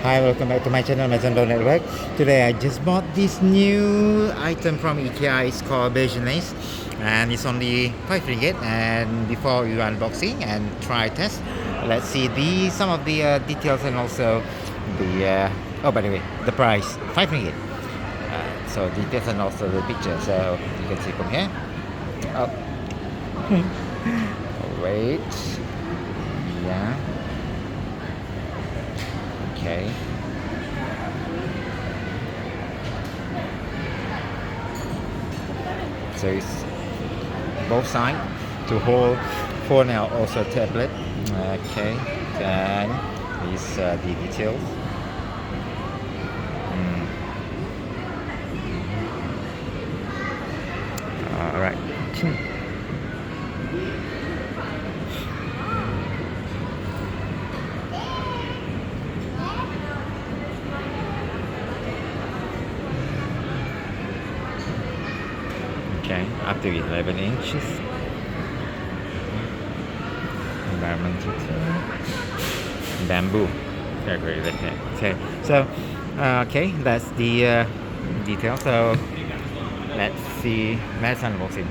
Hi, welcome back to my channel, Maison Network. Today I just bought this new item from Ikea. It's called Bergenes and it's only 5 ringgit. And before we do unboxing and try test, let's see some of the details and also the oh, by the way, the price 5 ringgit. So details and also the picture. So you can see from here. Oh, wait, yeah. Okay. So it's both sides to hold phone and also tablet. Okay. Then these the details. All right. Okay, up to 11 inches. Environmental bamboo. Okay, so okay, that's the detail. So let's see. Let's unboxing.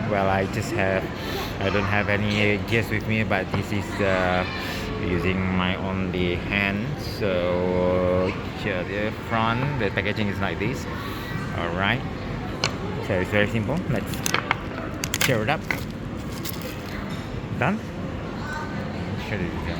Well, I don't have any gears with me, but this is using my only hand. So here the front, the packaging is like this. All right. So it's very simple. Let's tear it up. Done. Show you the detail.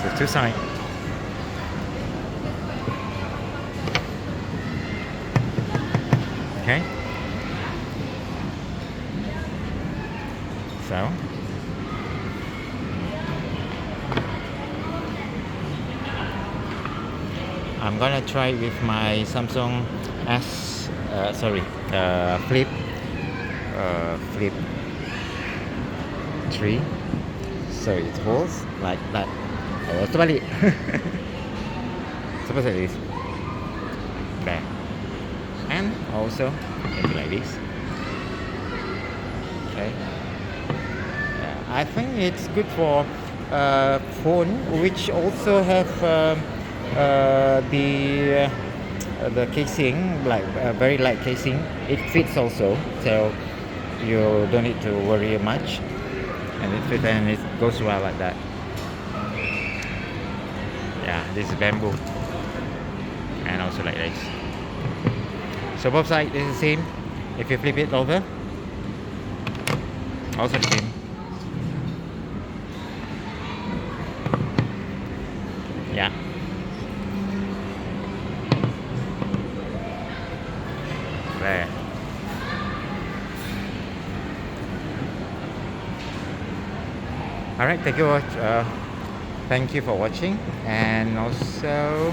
So two sides. Okay. So I'm gonna try with my Samsung Flip 3. So it holds like that. Oh, terbalik. Suppose like this. There. And also can be like this. Okay. I think it's good for phone which also have the casing, like very light casing. It fits also, so you don't need to worry much, and it fits and it goes well like that. Yeah, this is bamboo and also like this. So both sides is the same. If you flip it over, also the same. Yeah. There. All right. Thank you for watching, and also.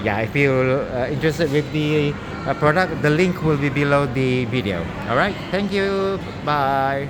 Yeah, if you're interested with the product, the link will be below the video. All right, thank you. Bye.